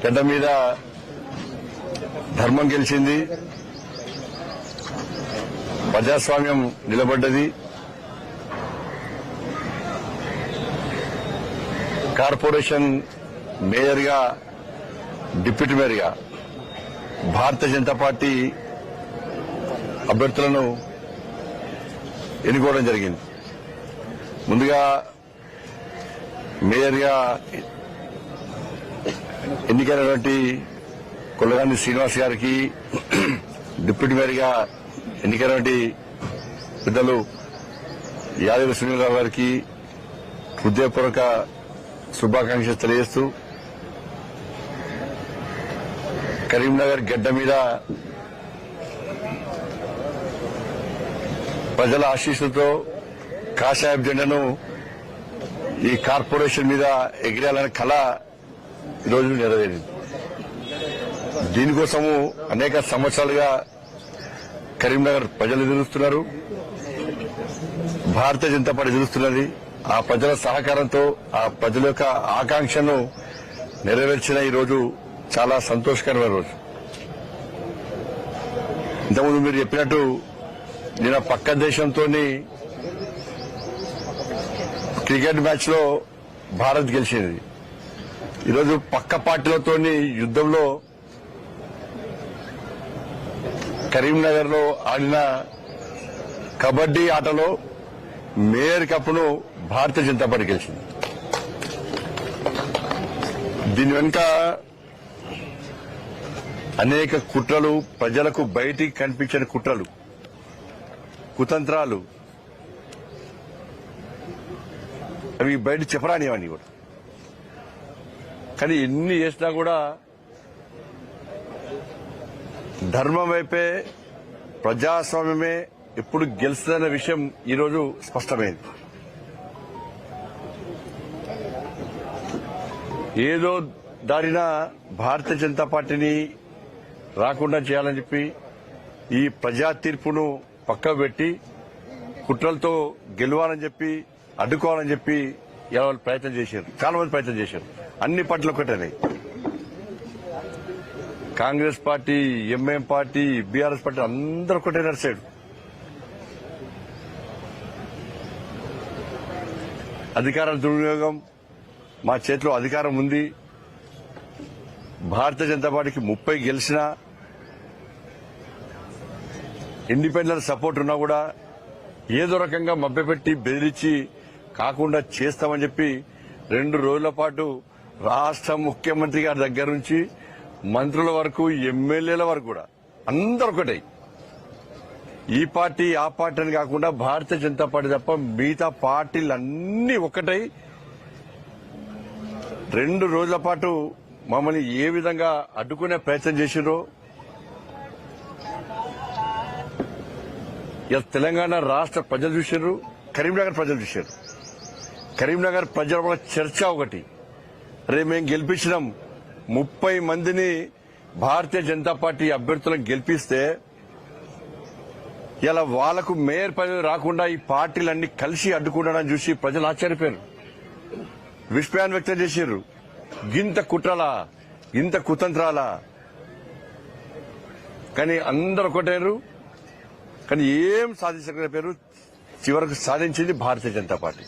గడ్డ మీద ధర్మం గెలిచింది, ప్రజాస్వామ్యం నిలబడ్డది. కార్పొరేషన్ మేయర్గా, డిప్యూటీ మేయర్గా భారతీయ జనతా పార్టీ అభ్యర్థులను ఎన్నుకోవడం జరిగింది. ముందుగా మేయర్గా ఎన్నికైనటువంటి కొల్లగాని శ్రీనివాస్ గారికి, డిప్యూటీ మేయర్గా ఎన్నికైనటువంటి పెద్దలు యాదగిరి సునీలరావు గారికి హృదయపూర్వక శుభాకాంక్షలు తెలియజేస్తూ, కరీంనగర్ గడ్డ మీద ప్రజల ఆశీస్సులతో కాషాయపు జెండాను ఈ కార్పొరేషన్ మీద ఎగిరేయాలనే కళ ఈరోజు నెరవేరింది. దీనికోసము అనేక సంవత్సరాలుగా కరీంనగర్ ప్రజలు ఎదురుస్తున్నారు, భారతీయ జనతా పార్టీ ఎదురుస్తున్నది. ఆ ప్రజల సహకారంతో ఆ ప్రజల యొక్క ఆకాంక్షను నెరవేర్చిన ఈరోజు చాలా సంతోషకరమైన రోజు. ఇంతకుముందు మీరు చెప్పినట్టు నిన్న పక్క దేశంతో క్రికెట్ మ్యాచ్ లో భారత్ గెలిచింది. ఈరోజు పక్క పార్టీలతో యుద్దంలో కరీంనగర్ లో ఆడిన కబడ్డీ ఆటలో మేయర్ కప్ను భారతీయ జనతా పార్టీ గెలిచింది. దీని వెనుక అనేక కుట్రలు, ప్రజలకు బయటికి కనిపించని కుట్రలు, కుతంత్రాలు, అవి బయట చెప్పరానివన్నీ కూడా. కానీ ఎన్ని చేసినా కూడా ధర్మం వైపే, ప్రజాస్వామ్యమే ఎప్పుడు గెలుస్తుందన్న విషయం ఈరోజు స్పష్టమైంది. ఏదో దారిన భారతీయ జనతా పార్టీని రాకుండా చేయాలని చెప్పి ఈ ప్రజా తీర్పును పక్కకు పెట్టి కుట్రలతో గెలవాలని చెప్పి, అడ్డుకోవాలని చెప్పి వాళ్ళు ప్రయత్నం చేశారు. చాలా మంది ప్రయత్నం చేశారు. అన్ని పార్టీలు ఒకటేనాయి. Congress party, MIM party, BRS party అందరూ ఒకటే నడిచాడు. అధికారాల దుర్వినియోగం, మా చేతిలో అధికారం ఉంది, భారతీయ జనతా పార్టీకి 30 గెలిచినా, ఇండిపెండెంట్ సపోర్ట్ ఉన్నా కూడా ఏదో రకంగా మభ్యపెట్టి బెదిరించి కాకుండా చేస్తామని చెప్పి 2 రోజుల పాటు రాష్ట్ర ముఖ్యమంత్రి గారి దగ్గర నుంచి మంత్రుల వరకు, ఎమ్మెల్యేల వరకు కూడా అందరూ ఒకటే. ఈ పార్టీ ఆ పార్టీ అని కాకుండా భారతీయ జనతా పార్టీ తప్ప మిగతా పార్టీలన్నీ ఒకటై 2 రోజుల పాటు మమ్మల్ని ఏ విధంగా అడ్డుకునే ప్రయత్నం చేసిరో తెలంగాణ రాష్ట్ర ప్రజలు చూశారు, కరీంనగర్ ప్రజలు చూశారు. కరీంనగర్ ప్రజల చర్చ ఒకటి, రేపు మేము గెలిపించినాం 30 మందిని భారతీయ జనతా పార్టీ అభ్యర్థులను గెలిపిస్తే ఇలా వాళ్లకు మేయర్ పదవి రాకుండా ఈ పార్టీలన్నీ కలిసి అడ్డుకుంటారని చూసి ప్రజలు ఆశ్చర్యపోయారు, విస్మయాన్ని వ్యక్తం చేశారు. గింత కుట్రలా, ఇంత కుతంత్రాలా? కానీ అందరు ఒకటేరు, కానీ ఏం సాధించకపోయారు. చివరకు సాధించింది భారతీయ జనతా పార్టీ.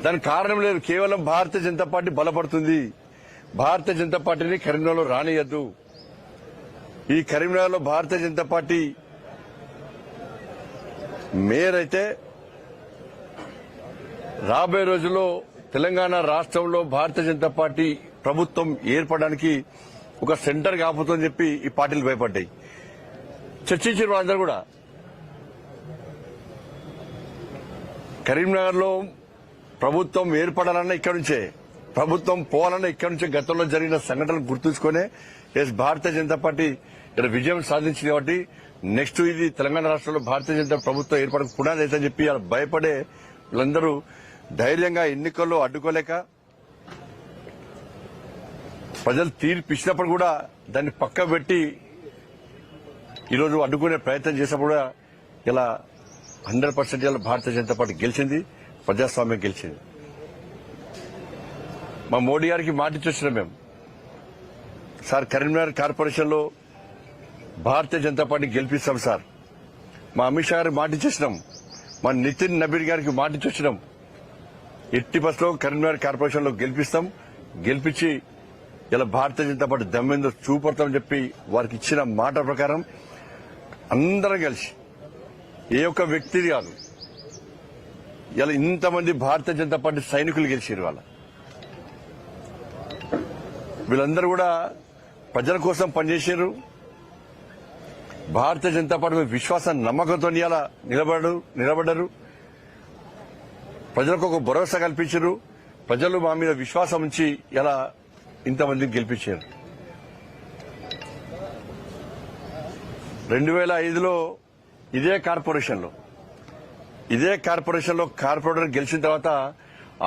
దానికి కారణం లేదు, కేవలం భారతీయ జనతా పార్టీ బలపడుతుంది. భారతీయ జనతా పార్టీని కరీంనగర్లో రానియద్దు. ఈ కరీంనగర్లో భారతీయ జనతా పార్టీ మేయర్ అయితే రాబోయే రోజుల్లో తెలంగాణ రాష్ట్రంలో భారతీయ జనతా పార్టీ ప్రభుత్వం ఏర్పడడానికి ఒక సెంటర్ కాపుతుందని చెప్పి ఈ పార్టీలు భయపడ్డాయి. చర్చించారు వాళ్ళందరూ కూడా. కరీంనగర్లో ప్రభుత్వం ఏర్పడాలన్నా ఇక్కడి నుంచే, ప్రభుత్వం పోవాలన్నా ఇక్కడి నుంచే గతంలో జరిగిన సంఘటనలు గుర్తుంచుకునే భారతీయ జనతా పార్టీ ఇక్కడ విజయం సాధించింది. కాబట్టి నెక్స్ట్ ఇది తెలంగాణ రాష్ట్రంలో భారతీయ జనతా ప్రభుత్వం ఏర్పడక పునాది అవుతుందని చెప్పి భయపడే వీళ్ళందరూ ధైర్యంగా ఎన్నికల్లో అడ్డుకోలేక, ప్రజలు తీర్పు ఇచ్చినప్పుడు కూడా దాన్ని పక్క పెట్టి ఈరోజు అడ్డుకునే ప్రయత్నం చేసినప్పుడు కూడా ఇలా 100% భారతీయ జనతా పార్టీ గెలిచింది, ప్రజాస్వామ్యం గెలిచింది. మా మోడీ గారికి మాట ఇచ్చొచ్చినాం మేము. సార్ కరీంనగర్ కార్పొరేషన్ లో భారతీయ జనతా పార్టీ గెలిపిస్తాం సార్. మా అమిత్ షా గారికి మాట ఇచ్చేసినాం. మా నితిన్ నబీన్ గారికి మాట ఇచ్చొచ్చినాం. ఎట్టి బస్సులో కరీంనగర్ కార్పొరేషన్ లో గెలిపిస్తాం. గెలిపించి ఇలా భారతీయ జనతా పార్టీ దమ్మెందో చూపడతామని చెప్పి వారికి ఇచ్చిన మాట ప్రకారం అందరం కలిసి ఏ ఒక్క వ్యక్తి కాదు, ఇలా ఇంతమంది భారతీయ జనతా పార్టీ సైనికులు గెలిచారు. వీళ్ళందరూ కూడా ప్రజల కోసం పనిచేశారు. భారతీయ జనతా పార్టీ మీద విశ్వాసం నమ్మకంతో ఇలా నిలబడ్డారు. ప్రజలకు ఒక భరోసా కల్పించారు. ప్రజలు మా మీద విశ్వాసం ఉంచి ఇలా ఇంతమందిని గెలిపించారు. 2005లో ఇదే కార్పొరేషన్లో కార్పొరేటర్ గెలిచిన తర్వాత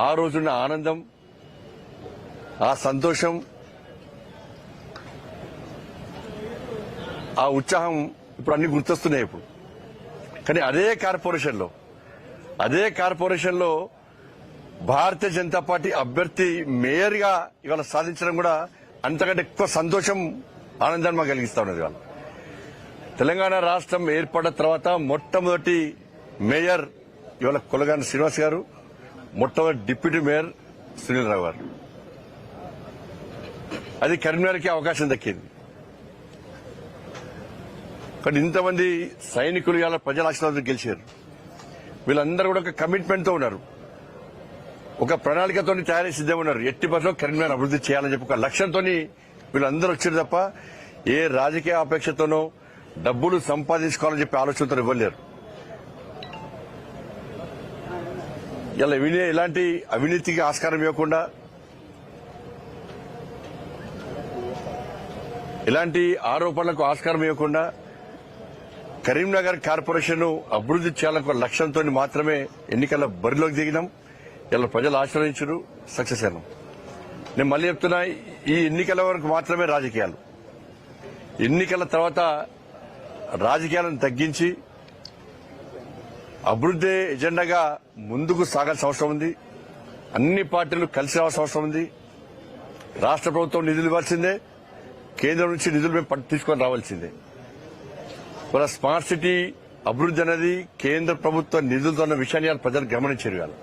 ఆ రోజున్న ఆనందం, ఆ సంతోషం, ఆ ఉత్సాహం ఇప్పుడు అన్ని గుర్తొస్తున్నాయి ఇప్పుడు. కానీ అదే కార్పొరేషన్లో భారతీయ జనతా పార్టీ అభ్యర్థి మేయర్ గా ఇవాళ సాధించడం కూడా అంతకంటే ఎక్కువ సంతోషం, ఆనందాన్ని మాకు కలిగిస్తా ఉన్నది. ఇవాళ తెలంగాణ రాష్ట్రం ఏర్పడిన తర్వాత మొట్టమొదటి మేయర్ ఇవాళ కొలగాని శ్రీనివాస్ గారు, మొట్టమొదటి డిప్యూటీ మేయర్ సునీల్ రావు గారు. అది కరీంనగర్కి అవకాశం దక్కింది. కానీ ఇంతమంది సైనికులు ఇవాళ ప్రజల ఆశీర్వాదం గెలిచారు. వీళ్ళందరూ కూడా ఒక కమిట్మెంట్ తో ఉన్నారు, ఒక ప్రణాళికతో తయారీ సిద్ధంగా ఉన్నారు. ఎట్టి బస్సులో కరీంనగర్ అభివృద్ధి చేయాలని చెప్పి ఒక లక్ష్యంతో వీళ్ళందరూ వచ్చారు తప్ప ఏ రాజకీయ అపేక్షతోనో డబ్బులు సంపాదించుకోవాలని చెప్పి ఆలోచనతో ఇవ్వలేరు. ఇలా ఎలాంటి అవినీతికి ఆస్కారం ఇవ్వకుండా, ఎలాంటి ఆరోపణలకు ఆస్కారం ఇవ్వకుండా కరీంనగర్ కార్పొరేషన్ అభివృద్ధి చేయాలనే లక్ష్యంతో మాత్రమే ఎన్నికల బరిలోకి దిగినాం. ఇలా ప్రజలు ఆశీర్వదించారు, సక్సెస్ అయినాం. నేను మళ్ళీ చెప్తున్నా, ఈ ఎన్నికల వరకు మాత్రమే రాజకీయాలు. ఎన్నికల తర్వాత రాజకీయాలను తగ్గించి అభివృద్ధి ఎజెండాగా ముందుకు సాగాల్సిన అవసరం ఉంది. అన్ని పార్టీలు కలిసి రావాల్సిన అవసరం ఉంది. రాష్ట్ర ప్రభుత్వం నిధులు ఇవ్వాల్సిందే, కేంద్రం నుంచి నిధులు మేము తీసుకొని రావాల్సిందే. ఇవాళ స్మార్ట్ సిటీ అభివృద్ధి అనేది కేంద్ర ప్రభుత్వ నిధులతో ఉన్న విషయాన్ని ప్రజలు గమనించారు.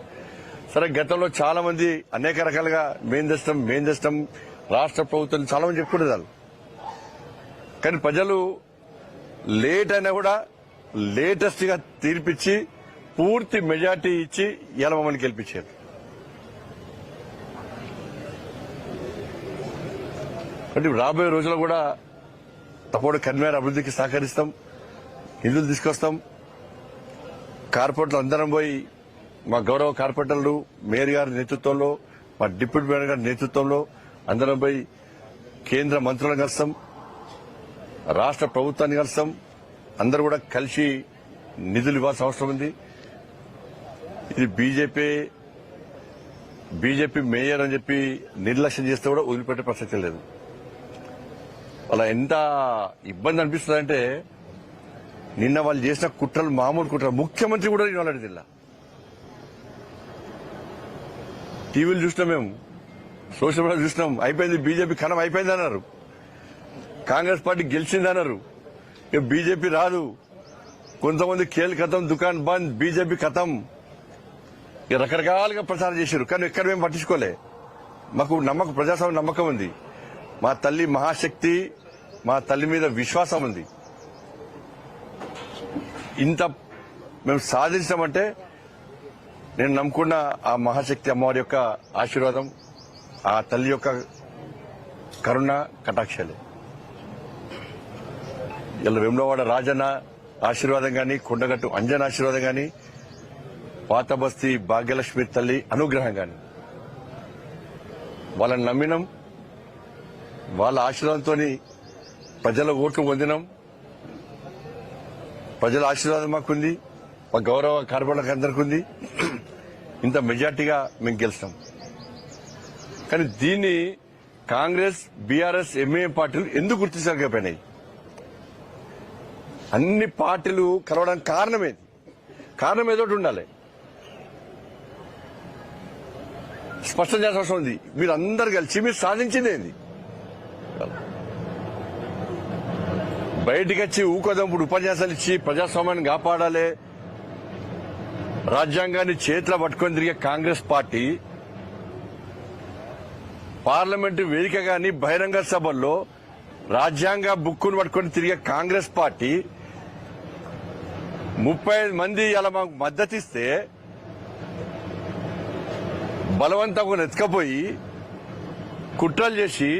సరే, గతంలో చాలా మంది అనేక రకాలుగా మేం తెస్తాం రాష్ట్ర ప్రభుత్వం చాలా మంది చెప్పుకునేదారు. కానీ ప్రజలు లేట్ అయినా కూడా లేటెస్ట్ గా తీర్పిచ్చి పూర్తి మెజార్టీ ఇచ్చి ఇలా మమ్మల్ని గెలిపించారు. అంటే రాబోయే రోజుల్లో కూడా తప్పకుండా కరీంనగర్ అభివృద్ధికి సహకరిస్తాం, నిధులు తీసుకొస్తాం. కార్పొరేటర్లు అందరం పోయి, మా గౌరవ కార్పొరేటర్లు మేయర్ గారి నేతృత్వంలో, మా డిప్యూటీ మేయర్ గారి నేతృత్వంలో అందరం పోయి కేంద్ర మంత్రులను కలుస్తాం, రాష్ట్ర ప్రభుత్వాన్ని కలుస్తాం. అందరూ కూడా కలిసి నిధులు ఇవ్వాల్సిన అవసరం ఉంది. ఇది బీజేపీ మేయర్ అని చెప్పి నిర్లక్ష్యం చేస్తే కూడా వదిలిపెట్టే ప్రసక్తి లేదు. అలా ఎంత ఇబ్బంది అనిపిస్తుందంటే, నిన్న వాళ్ళు చేసిన కుట్రలు మామూలు కుట్రలు. ముఖ్యమంత్రి కూడా నేను వాళ్ళ జిల్లా టీవీలు చూసినాం, మేము సోషల్ మీడియా చూసినాం. అయిపోయింది, బీజేపీ కణం అయిపోయింది అన్నారు. కాంగ్రెస్ పార్టీ గెలిచిందన్నారు. ఇక బీజేపీ రాదు. కొంతమంది ఖేల్ ఖతం, దుకాన్ బంద్, బీజేపీ ఖతం, ఇక రకరకాలుగా ప్రచారం చేశారు. కానీ ఎక్కడ మేము పట్టించుకోలే. మాకు ప్రజాస్వామ్య నమ్మకం ఉంది. మా తల్లి మహాశక్తి, మా తల్లి మీద విశ్వాసం ఉంది. ఇంత మేము సాధించామంటే నేను నమ్ముకున్న ఆ మహాశక్తి అమ్మవారి యొక్క ఆశీర్వాదం, ఆ తల్లి యొక్క కరుణ కటాక్షాలే. ఇలా వేములవాడ రాజన్న ఆశీర్వాదం గాని, కొండగట్టు అంజన ఆశీర్వాదం గాని, పాత బస్తీ భాగ్యలక్ష్మి తల్లి అనుగ్రహం గాని, వాళ్ళని నమ్మినాం. వాళ్ళ ఆశీర్వాదంతో ప్రజల ఓట్లు పొందినాం. ప్రజల ఆశీర్వాదం మాకుంది, మా గౌరవ కార్పొరేటర్లకు అందరికీ ఉంది. ఇంత మెజార్టీగా మేము గెలుస్తాం. కానీ దీన్ని కాంగ్రెస్, బీఆర్ఎస్, ఎంఐఎం పార్టీలు ఎందుకు గుర్తించలేకపోయినాయి? అన్ని పార్టీలు కలవడానికి కారణం ఏదో ఉండాలి. స్పష్టం చేయాల్సిన అవసరం ఉంది. మీరు అందరు కలిసి మీరు సాధించింది ఏంది? బయటికి వచ్చి ఊకోదంపుడు ఉపన్యాసాలు ఇచ్చి ప్రజాస్వామ్యాన్ని కాపాడాలి, రాజ్యాంగాన్ని చేతిలో పట్టుకొని తిరిగే కాంగ్రెస్ పార్టీ పార్లమెంటు వేదిక గాని బహిరంగ సభల్లో రాజ్యాంగ బుక్కును పట్టుకొని తిరిగే కాంగ్రెస్ పార్టీ 35 మంది ఇలా మాకు మద్దతిస్తే బలవంతంగా నెత్తుకపోయి కుట్రలు చేసి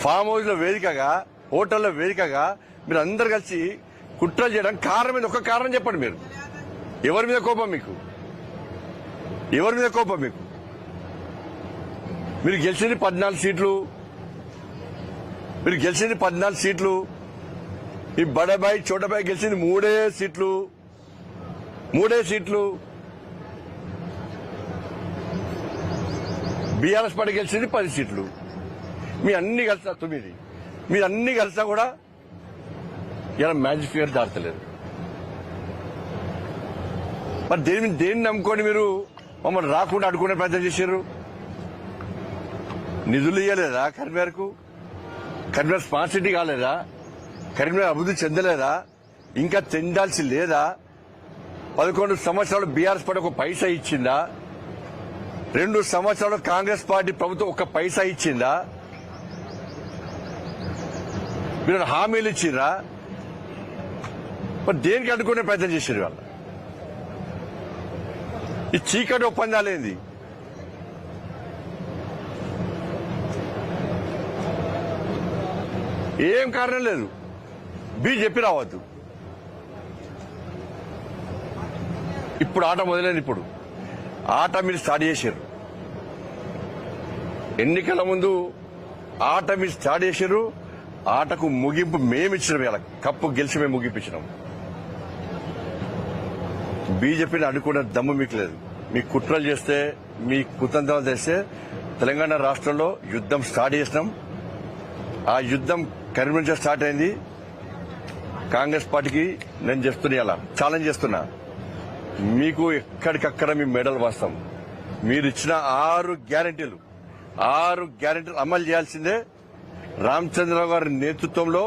ఫామ్ హౌస్ లో వేదికగా, హోటల్లో వేదికగా మీరు అందరు కలిసి కుట్రలు చేయడానికి కారణం మీద ఒక కారణం చెప్పండి. మీరు ఎవరి మీద కోపం మీకు? ఎవరి మీద కోపం మీకు? మీరు గెలిచింది 14 సీట్లు. మీరు గెలిచింది 14 సీట్లు. ఈ బడబాయి చోటబాయి గెలిచింది 3 సీట్లు. 3 సీట్లు. బీఆర్ఎస్ పార్టీ గెలిచింది 10 సీట్లు. మీ అన్ని కలిసా 9. మీరు అన్ని కలిసా కూడా ఇలా మ్యాజిక్ ఫిగర్ దాటలేదు. మరి దేన్ని నమ్ముకొని మీరు మమ్మల్ని రాకుండా అడుకునే ప్రయత్నం చేశారు? నిధులు ఇవ్వలేదా కరీంనగర్కు? కరీంనగర్ స్మార్ట్ సిటీ కాలేదా? కరీంనగర్ అభివృద్ధి చెందలేదా? ఇంకా చెందాల్సి లేదా? 11 సంవత్సరాలు బీఆర్ఎస్ పార్టీ ఒక పైసా ఇచ్చిందా? 2 సంవత్సరాలు కాంగ్రెస్ పార్టీ ప్రభుత్వం ఒక పైసా ఇచ్చిందా? మీరు హామీలు ఇచ్చిర్రా? మరి దేనికి అడ్డుకునే ప్రయత్నం చేశారు వాళ్ళు? ఈ చీకటి ఒప్పందాలేంది? ఏం కారణం లేదు. చెప్పి రావద్దు. ఇప్పుడు ఆట మొదలైంది. ఇప్పుడు ఆట మీరు స్టార్ట్ చేశారు. ఎన్నికల ముందు ఆట మీరు స్టార్ట్ చేశారు. ఆటకు ముగింపు మేమిచ్చినాం. ఇలా కప్పు గెలిచి మేము ముగింపించినాం. బీజేపీని అడ్డుకునే దమ్ము మీకు లేదు. మీ కుట్రలు చేస్తే, మీ కుతంత్రాలు చేస్తే తెలంగాణ రాష్ట్రంలో యుద్ధం స్టార్ట్ చేసినాం. ఆ యుద్ధం కరీంనగర్ స్టార్ట్ అయింది. కాంగ్రెస్ పార్టీకి నేను చెప్తున్నా, అలా ఛాలెంజ్ చేస్తున్నా, మీకు ఎక్కడికక్కడ మీ మెడల్ వాస్తాం. మీరు ఇచ్చిన 6 గ్యారెంటీలు అమలు చేయాల్సిందే. రామచంద్రరావు గారి నేతృత్వంలో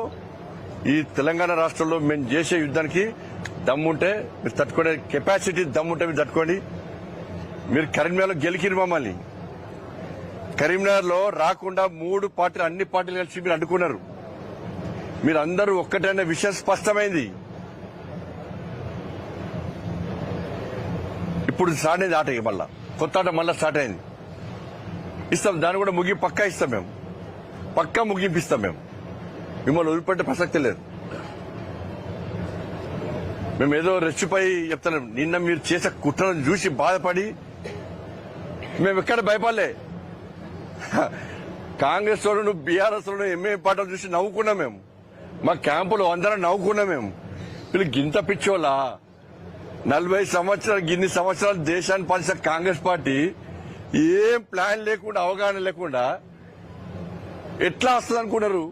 ఈ తెలంగాణ రాష్ట్రంలో మేము చేసే యుద్ధానికి దమ్ముంటే మీరు తట్టుకునే కెపాసిటీ దమ్ముంటే మీరు తట్టుకోండి. మీరు కరీంనగర్లో గెలికిరు మమ్మల్ని. కరీంనగర్ లో రాకుండా 3 పార్టీలు, అన్ని పార్టీలు కలిసి మీరు అడ్డుకున్నారు. మీరందరూ ఒక్కటైన విషయం స్పష్టమైంది. ఇప్పుడు స్టార్ట్ అయింది ఆట. మళ్ళా కొత్త ఆట మళ్ళా స్టార్ట్ అయింది. ఇస్తాం, దాన్ని కూడా పక్కా ఇస్తాం. మేము పక్కా ముగింపిస్తాం. మేము మిమ్మల్ని వదిలిపెట్టే ప్రసక్తి లేదు. మేము ఏదో రెచ్చిపోయి చెప్తున్నాం. నిన్న మీరు చేసే కుట్రను చూసి బాధపడి మేము ఎక్కడ భయపడలే. కాంగ్రెస్ వాళ్ళు, బీఆర్ఎస్ వాళ్ళు, ఎంఏ పార్టీలు చూసి నవ్వుకున్నాం. మేము మా క్యాంపులో అందరం నవ్వుకున్నాం. మేము వీళ్ళు గింత పిచ్చోళ్ళా? 40 సంవత్సరాలు, ఇన్ని సంవత్సరాలు దేశాన్ని పాలించిన కాంగ్రెస్ పార్టీ ఏం ప్లాన్ లేకుండా, అవగాహన లేకుండా ఎట్లా వస్తుంది అనుకున్నారు?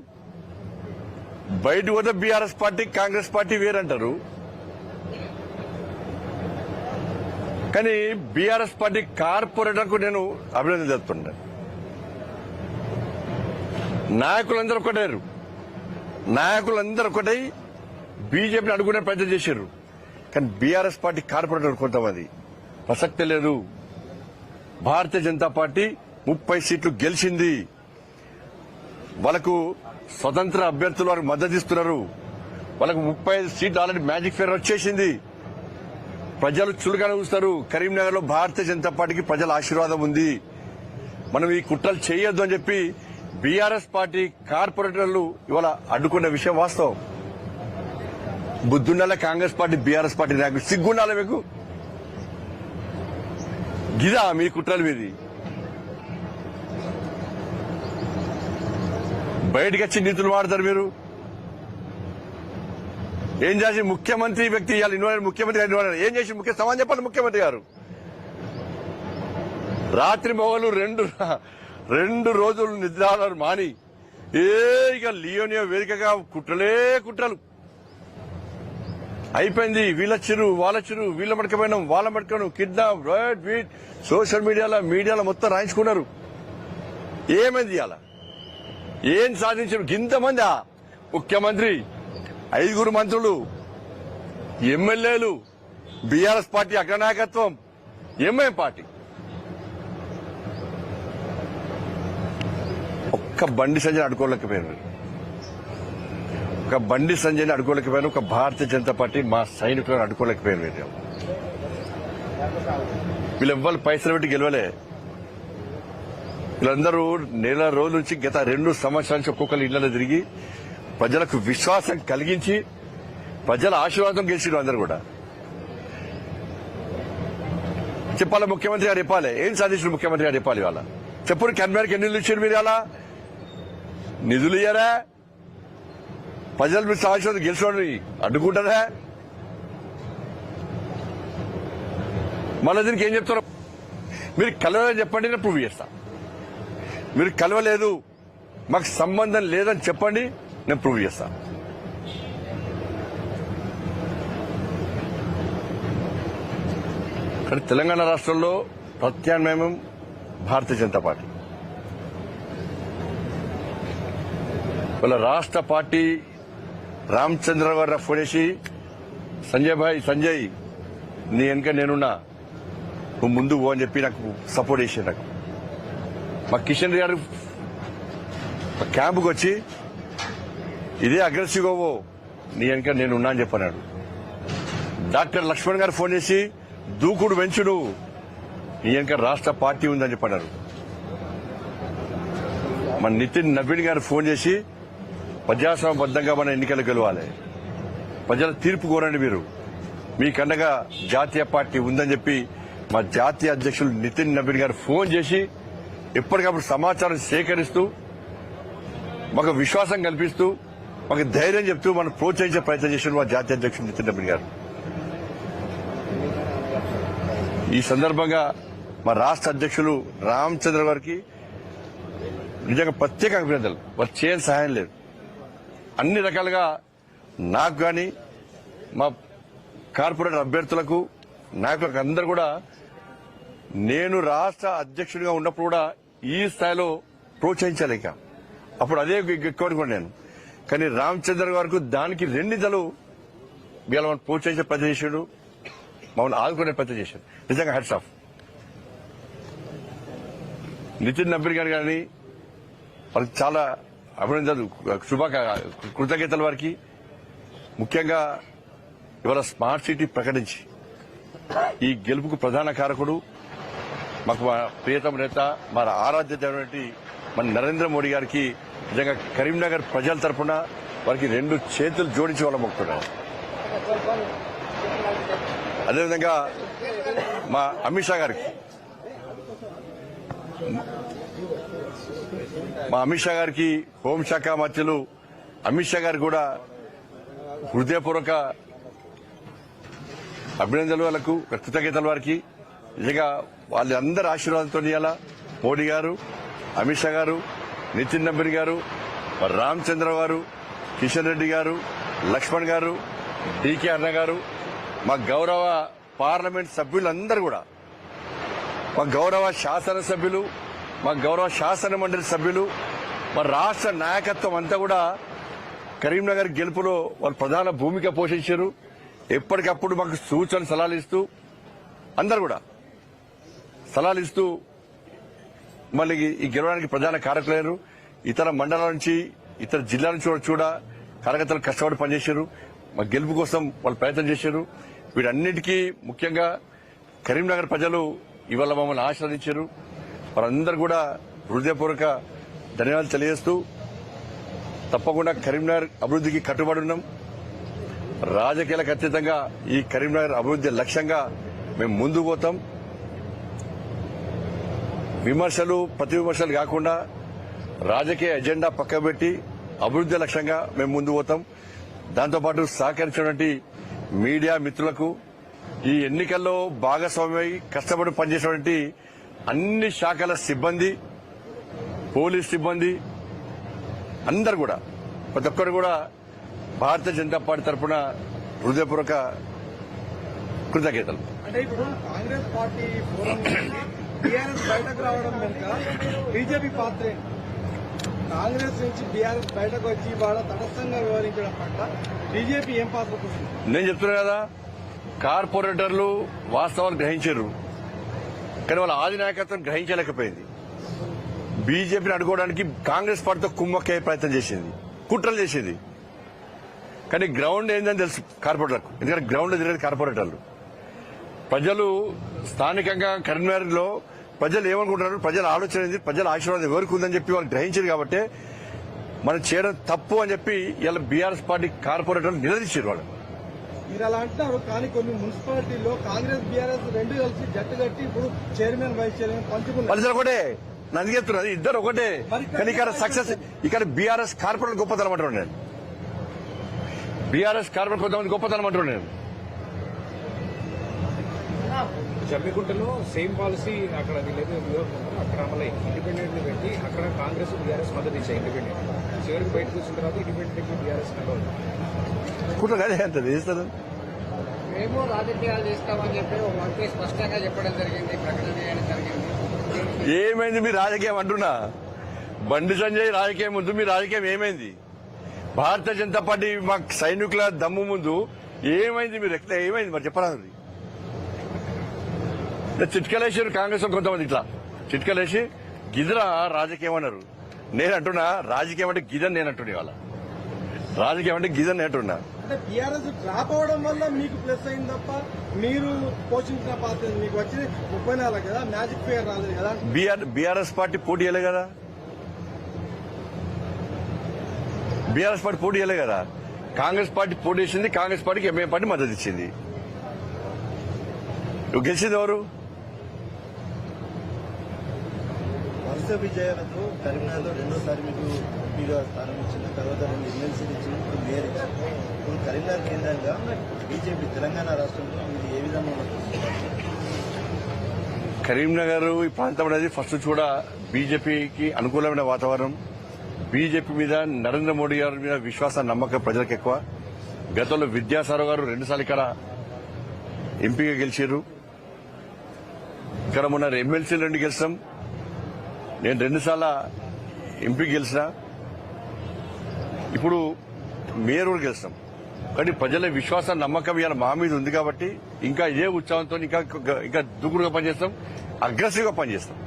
బయట పోతే బీఆర్ఎస్ పార్టీ, కాంగ్రెస్ పార్టీ వేరంటారు. కానీ బీఆర్ఎస్ పార్టీ కార్పొరేటర్కు నేను అభినందన చెప్తున్నా. నాయకులందరూ ఒకటేరు. నాయకులందరూ ఒకటై బీజేపీని అడుగునే ప్రయత్నం చేశారు. కానీ బీఆర్ఎస్ పార్టీ కార్పొరేటర్ కొంతమంది ప్రసక్తే లేదు. భారతీయ జనతా పార్టీ 30 సీట్లు గెలిచింది. వాళ్ళకు స్వతంత్ర అభ్యర్థులు వారికి మద్దతు ఇస్తున్నారు. వాళ్ళకు 35 సీట్లు ఆల్రెడీ మ్యాజిక్ ఫిగర్ వచ్చేసింది. ప్రజలు చులుగానే చూస్తారు. కరీంనగర్ లో భారతీయ జనతా పార్టీకి ప్రజల ఆశీర్వాదం ఉంది. మనం ఈ కుట్రలు చేయొద్దు అని చెప్పి బీఆర్ఎస్ పార్టీ కార్పొరేటర్లు ఇవాళ అడ్డుకున్న విషయం వాస్తవం. బుద్ధుండాలే కాంగ్రెస్ పార్టీ, బీఆర్ఎస్ పార్టీ నాయకులు, సిగ్గుండాలే మీకు? గిదా మీ కుట్రల మీది? బయటకు వచ్చి నీతులు వాడతారు మీరు. ఏం చేసి ముఖ్యమంత్రి వ్యక్తి ఇవాళ ఇన్వాల్వ్, ముఖ్యమంత్రి ఇన్వాల్వ్ ఏం చేసి ముఖ్య సమాధానం చెప్పండి. ముఖ్యమంత్రి గారు రాత్రి మొగలు 2 రోజులు నిద్రాలు మాని ఇక లియోనియో వేదికగా కుట్రలే కుట్రలు. అయిపోయింది. వీళ్ళొచ్చిరు, వాళ్ళొచ్చిరు, వీళ్ళ మడకపోయినాం, వాళ్ళ మడకపోయినాం, కిడ్నాప్, రైట్, వీట్, సోషల్ మీడియాలో మొత్తం రాయించుకున్నారు. ఏమైంది ఇవాళ? ఏం సాధించారు? ఇంతమంది ముఖ్యమంత్రి, 5 మంత్రులు, ఎమ్మెల్యేలు, బీఆర్ఎస్ పార్టీ అగ్రనాయకత్వం, ఎంఐఎం పార్టీ. ఒక్క బండి సంజయ్ అడుకోలేకపోయారు. ఒక బండి సంజయ్ని అడుకోలేకపోయారు. ఒక భారతీయ జనతా పార్టీ మా సైనికులను అడుకోలేకపోయారు. వీళ్ళెవ్వరు పైసలు పెట్టి గెలవలే. వీళ్ళందరూ నెల రోజుల నుంచి గత 2 సంవత్సరాల నుంచి ఒక్కొక్కరు ఇళ్లలో తిరిగి ప్రజలకు విశ్వాసం కలిగించి ప్రజల ఆశీర్వాదం గెలిచిరు. అందరూ కూడా చెప్పాలి. ముఖ్యమంత్రి గారు చెప్పాలి ఏం సాధించారు. ముఖ్యమంత్రి గారు చెప్పాలి. ఇవాళ చెప్పుడు కన్వీనర్కి ఎన్ని నిధులు ఇచ్చారు మీరు? ఇలా నిధులు ఇయ్యారా? ప్రజలు మీరు ఆశీర్వాదం గెలిచి అడ్డుకుంటారా? మళ్ళీ దీనికి ఏం చెప్తారు? మీరు కలవలేదని చెప్పండి, నేను ప్రూవ్ చేస్తా. మీరు కలవలేదు, మాకు సంబంధం లేదని చెప్పండి, నేను ప్రూవ్ చేస్తా. కానీ తెలంగాణ రాష్ట్రంలో ప్రత్యామ్నాయం భారతీయ జనతా పార్టీ. వాళ్ళ రాష్ట్ర పార్టీ రామచంద్ర గారు ఫోన్ చేసి, సంజయ్ నీ వెనక నేనున్నా, నువ్వు ముందు పో అని చెప్పి నాకు సపోర్ట్ చేసి, నాకు మా కిషన్ రెడ్డి గారు క్యాంపుకి వచ్చి ఇదే అగ్రెసివ్గా పో, నీ వెనక నేనున్నా అని చెప్పన్నాడు. డాక్టర్ లక్ష్మణ్ గారు ఫోన్ చేసి దూకుడు పెంచుడు, నీ వెనక రాష్ట్ర పార్టీ ఉందని చెప్పన్నారు. మన నితిన్ నవీన్ గారు ఫోన్ చేసి ప్రజాస్వామ్యబద్దంగా మన ఎన్నికలు గెలవాలి, ప్రజల తీర్పు కోరండి, మీరు మీకన్నగా జాతీయ పార్టీ ఉందని చెప్పి మా జాతీయ అధ్యక్షులు నితిన్ నవీన్ గారు ఫోన్ చేసి ఎప్పటికప్పుడు సమాచారం సేకరిస్తూ మాకు విశ్వాసం కల్పిస్తూ మాకు ధైర్యం చెప్తూ మనం ప్రోత్సహించే ప్రయత్నం చేసిన మా జాతీయ అధ్యక్షులు నితిన్ నవీన్ గారు. ఈ సందర్భంగా మా రాష్ట్ర అధ్యక్షులు రామచంద్ర గారికి నిజంగా ప్రత్యేక అభినందనలు. వారు చేయని సహాయం లేదు. అన్ని రకాలుగా నాకు గాని మా కార్పొరేటర్ అభ్యర్థులకు నాయకులకు అందరూ కూడా నేను రాష్ట్ర అధ్యక్షుడిగా ఉన్నప్పుడు కూడా ఈ స్థాయిలో ప్రోత్సహించలేక అప్పుడు అదే ఎక్కువ అనుకోండి నేను. కానీ రామచంద్ర గారికి దానికి 2 ఇతలు వీళ్ళ మనం ప్రోత్సహించే ప్రయత్నం చేశాడు, మమ్మల్ని ఆదుకునే ప్రయత్నం చేశాడు. నిజంగా హ్యాట్స్ ఆఫ్. నితిన్ నవీన్ గారు కానీ వాళ్ళకి చాలా అభినందనలు, కృతజ్ఞతలు వారికి. ముఖ్యంగా ఇవాళ స్మార్ట్ సిటీ ప్రకటించి ఈ గెలుపుకు ప్రధాన కారకుడు మాకు మా ప్రియతమ నేత, మన ఆరాధ్య దేవుడు మన నరేంద్ర మోడీ గారికి నిజంగా కరీంనగర్ ప్రజల తరఫున వారికి 2 చేతులు జోడించి వాళ్ళ మొక్కుతున్నాం. అదేవిధంగా మా అమిత్ షా గారికి హోంశాఖ మంత్రులు అమిత్ షా గారికి కూడా హృదయపూర్వక అభినందనలు, వాళ్ళకు కృతజ్ఞతలు. వారికి నిజంగా వాళ్ళందరి ఆశీర్వాదంతో ఇవాళ మోడీ గారు, అమిత్ షా గారు, నితిన్ నవీన్ గారు, రామచంద్ర గారు, కిషన్ రెడ్డి గారు, లక్ష్మణ్ గారు, డీకే అన్న గారు, మా గౌరవ పార్లమెంట్ సభ్యులందరూ కూడా, మా గౌరవ శాసనసభ్యులు, మా గౌరవ శాసన మండలి సభ్యులు, మా రాష్ట్ర నాయకత్వం అంతా కూడా కరీంనగర్ గెలుపులో వాళ్ళు ప్రధాన భూమిక పోషించారు. ఎప్పటికప్పుడు మాకు సూచన సలహాలు ఇస్తూ అందరు కూడా సలహాలు ఇస్తూ మళ్ళీ ఈ గెలవడానికి ప్రధాన కారకులయ్యారు. ఇతర మండలాల నుంచి, ఇతర జిల్లాల నుంచి కూడా కార్యకర్తలు కష్టపడి పనిచేశారు. మా గెలుపు కోసం వాళ్ళు ప్రయత్నం చేశారు. వీటన్నిటికీ ముఖ్యంగా కరీంనగర్ ప్రజలు ఇవాళ మమ్మల్ని ఆశీర్వదించారు. వారందరూ కూడా హృదయపూర్వక ధన్యవాదాలు తెలియజేస్తూ తప్పకుండా కరీంనగర్ అభివృద్ధికి కట్టుబడి ఉన్నాం. రాజకీయాలకు అతీతంగా ఈ కరీంనగర్ అభివృద్ధి లక్ష్యంగా మేము ముందుకు పోతాం. ప్రతి విమర్శలు కాకుండా రాజకీయ ఎజెండా పక్కబెట్టి అభివృద్ధి లక్ష్యంగా మేము ముందుకు పోతాం. దాంతోపాటు సహకరించినటువంటి మీడియా మిత్రులకు, ఈ ఎన్నికల్లో భాగస్వామ్యమై కష్టపడి పనిచేసినటువంటి అన్ని శాఖల సిబ్బంది, పోలీస్ సిబ్బంది అందరు కూడా, ప్రతి ఒక్కరు కూడా భారతీయ జనతా పార్టీ తరఫున హృదయపూర్వక కృతజ్ఞతలు. అంటే ఇప్పుడు కాంగ్రెస్ పార్టీ ఫోరం బీఆర్ఎస్ బయటకు రావడం వెనుక బీజేపీ పాత్ర ఏంటి? కాంగ్రెస్ నుంచి బీఆర్ఎస్ బయటకు వచ్చి వాళ్ళ తటస్థంగా వ్యవహరించడం పట్ల బీజేపీ ఏం పాత్ర పోషించింది? నేను చెప్తున్నా కదా, కార్పొరేటర్లు వాస్తవాలు గ్రహించారు, కానీ వాళ్ళ ఆది నాయకత్వం గ్రహించలేకపోయింది. బీజేపీని అడ్డుకోవడానికి కాంగ్రెస్ పార్టీతో కుమ్మక్కే ప్రయత్నం చేసింది, కుట్రలు చేసింది. కానీ గ్రౌండ్ ఏందని తెలుసు కార్పొరేటర్లకు, ఎందుకంటే గ్రౌండ్ లో తిరిగేది కార్పొరేటర్లు. ప్రజలు స్థానికంగా కరీంనగర్ లో ప్రజలు ఏమనుకుంటున్నారు, ప్రజల ఆలోచన ఏంది, ప్రజల ఆశీర్వాదం ఎవరికి ఉందని చెప్పి వాళ్ళు గ్రహించారు. కాబట్టి మనం చేయడం తప్పు అని చెప్పి ఇలా బీఆర్ఎస్ పార్టీ కార్పొరేటర్లు నిలదీశారు. వాళ్ళు మీరు అలా అంటున్నారు, కానీ కొన్ని మున్సిపాలిటీల్లో కాంగ్రెస్ బీఆర్ఎస్ రెండు కలిసి జట్టు కట్టి ఇప్పుడు చైర్మన్ వైస్ చైర్మన్ పంచుకున్నారు. ప్రజలు ఒకటే, నన్ను చెప్తున్నది ఇద్దరు ఒకటే. కానీ ఇక్కడ సక్సెస్, ఇక్కడ బీఆర్ఎస్ కార్పొరేటర్ గొప్పతనం అంటున్నాను నేను. బీఆర్ఎస్ కార్పొరేటర్ కొంతమంది గొప్పతనం అంటున్నాను నేను. జమ్మిగుంటలో సేమ్ పాలసీ అక్కడ వీళ్ళైతే అక్కడ అమలు ఇండిపెండెంట్ పెట్టి అక్కడ కాంగ్రెస్ బీఆర్ఎస్ మద్దతు ఇచ్చాయి. ఇండిపెండెంట్ చివరికి బయటకు వచ్చిన తర్వాత ఇండిపెండెంట్ బీఆర్ఎస్ కుట్ర కాదే అంత చేస్తారు. మేము రాజకీయాలు చేస్తామని చెప్పి ఒక మంత్రి స్పష్టంగా చెప్పడం జరిగింది, ప్రకటన చేయడం జరిగింది. ఏమైంది మీ రాజకీయం అంటున్నా? బండి సంజయ్ రాజకీయం ముందు మీ రాజకీయం ఏమైంది? భారతీయ జనతా పార్టీ మా సైనికుల దమ్ము ముందు ఏమైంది? మీరు ఎట్లా ఏమైంది మరి చెప్పరాదు. చిట్కలేసారు కాంగ్రెస్ కొంతమంది, ఇట్లా చిట్కలేసి గిదరా రాజకీయం అన్నారు. నేను అంటున్నా రాజకీయం అంటే గిదని నేను అంటున్నా. ఇవాళ రాజకీయం అంటే గిదని నేను అంటున్నా. అంటే బీఆర్ఎస్ డ్రాప్ అవడం వల్ల మీకు ప్లస్ అయింది తప్ప మీరు పోషించిన పాత్ర మీకు వచ్చి 34 కదా, మ్యాజిక్ ఫిగర్ రాలేదు కదా. బీఆర్ఎస్ పార్టీ పోటీ చేయలే కదా, బీఆర్ఎస్ పార్టీ పోటీ చేయలే కదా. కాంగ్రెస్ పార్టీ పోటీ చేసింది, కాంగ్రెస్ పార్టీకి ఎంఐఎం పార్టీ మద్దతు ఇచ్చింది. నువ్వు గెలిచింది ఎవరు? వరుస విజయాలతో కరీంనగర్లో రెండోసారి మీకు ఎంపీగా స్థానం ఇచ్చిన తర్వాత 2 ఎమ్మెల్సీలు ఇచ్చిన ఇప్పుడు మేయర్ ఇచ్చింది. ఇప్పుడు కరీంనగర్ కేంద్రంగా బీజేపీ తెలంగాణ రాష్ట్రంలో మీరు ఏ విధంగా కరీంనగర్ ఈ ప్రాంతం అనేది ఫస్ట్ కూడా బీజేపీకి అనుకూలమైన వాతావరణం. బీజేపీ మీద నరేంద్ర మోడీ గారి మీద విశ్వాసం, నమ్మకం ప్రజలకు ఎక్కువ. గతంలో విద్యాసాగర్ గారు 2 సార్లు ఇక్కడ ఎంపీగా గెలిచారు. ఇక్కడ మొన్న ఎమ్మెల్సీలు 2 గెలిచాం. నేను 2 సార్ల ఎంపీ గెలిచిన, ఇప్పుడు మేయర్ కూడా గెలిచాం. కానీ ప్రజల విశ్వాసం, నమ్మకం ఇవాళ మా మీద ఉంది కాబట్టి ఇంకా ఇదే ఉత్సాహంతో ఇంకా దూకుడుగా పనిచేస్తాం, అగ్రెసివ్ గా పనిచేస్తాం.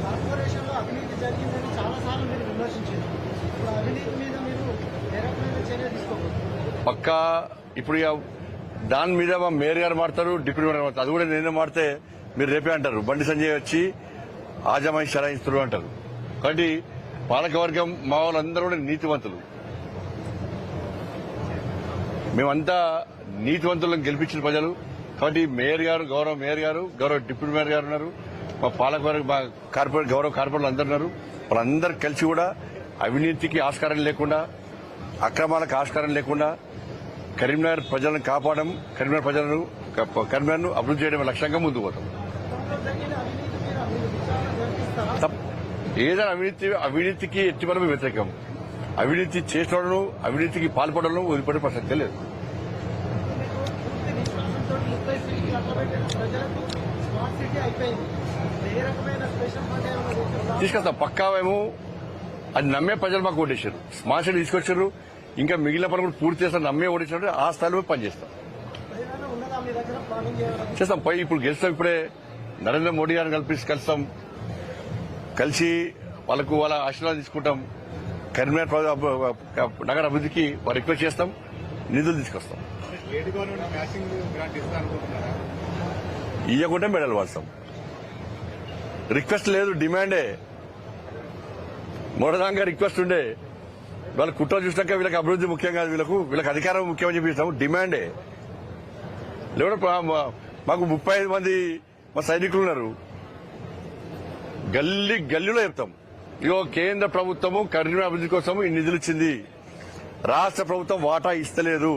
కార్పొరేషన్ లో అవినీతి జరిగిందని చాలా సార్లు మీరు విమర్శించారు. ఇప్పుడు అవినీతి మీద మీరు ఏ రకమైన చర్య తీసుకోవచ్చు? పక్కా ఇప్పుడు ఇక దాని మీద మా మేయర్ గారు మాడతారు, డిప్యూటీ మేయర్ మాడతారు. అది కూడా నేనే మాడితే మీరు రేపే అంటారు బండి సంజయ్ వచ్చి ఆజమాయి చలాయిస్తారు అంటారు. కాబట్టి పాలకవర్గం మా వాళ్ళందరూ కూడా నీతివంతులు. మేమంతా నీతివంతులను గెలిపించిన ప్రజలు. కాబట్టి మేయర్ గారు, గౌరవ మేయర్ గారు, గౌరవ డిప్యూటీ మేయర్ గారు ఉన్నారు, మా పాలకవర్గం, మా కార్పొరేట్ గౌరవ కార్పొరేటర్లు అందరు ఉన్నారు. వాళ్ళందరూ కలిసి కూడా అవినీతికి ఆస్కారం లేకుండా, అక్రమాలకు ఆస్కారం లేకుండా కరీంనగర్ ప్రజలను కాపాడడం, కరీంనగర్ను అభివృద్ధి చేయడం లక్ష్యంగా ముందుకు పోతాం. ఏదైనా అవినీతికి ఎట్టి మనం వ్యతిరేకం. అవినీతి చేసిన అవినీతికి పాల్పడడం వదిలిపడే ప్రసక్తే లేదు. తీసుకొస్తాం పక్కా. మేము అది నమ్మే ప్రజలు మాకు ఓటేశారు, స్మార్ట్ సిటీ తీసుకొచ్చారు. ఇంకా మిగిలిన పనులు కూడా పూర్తి చేస్తాం, నమ్మే ఓడించినట్టు ఆ స్థాయిలో పనిచేస్తాం, చేస్తాం. పై ఇప్పుడు గెలుస్తాం. ఇప్పుడే నరేంద్ర మోడీ గారిని కలుస్తాం, కలిసి వాళ్ళకు వాళ్ళ ఆశీర్వాదం తీసుకుంటాం. కరీంనగర్ నగర అభివృద్ధికి వాళ్ళు రిక్వెస్ట్ చేస్తాం, నిధులు తీసుకొస్తాం. ఇవ్వకుంటే మెడల్ వాడతాం. రిక్వెస్ట్ లేదు, డిమాండే. మొదటిదాకా రిక్వెస్ట్ ఉండే, వాళ్ళ కుట్ర చూసినాక వీళ్ళకి అభివృద్ధి ముఖ్యం కాదు, వీళ్ళకి అధికారం ముఖ్యమని చెప్పి డిమాండే. లేకపోతే మాకు 35 మంది మా సైనికులు ఉన్నారు. గల్లీలో చెప్తాం, ఇగో కేంద్ర ప్రభుత్వము కరీంనగర్ అభివృద్ధి కోసం ఈ నిధులు ఇచ్చింది, రాష్ట్ర ప్రభుత్వం వాటా ఇస్తలేదు.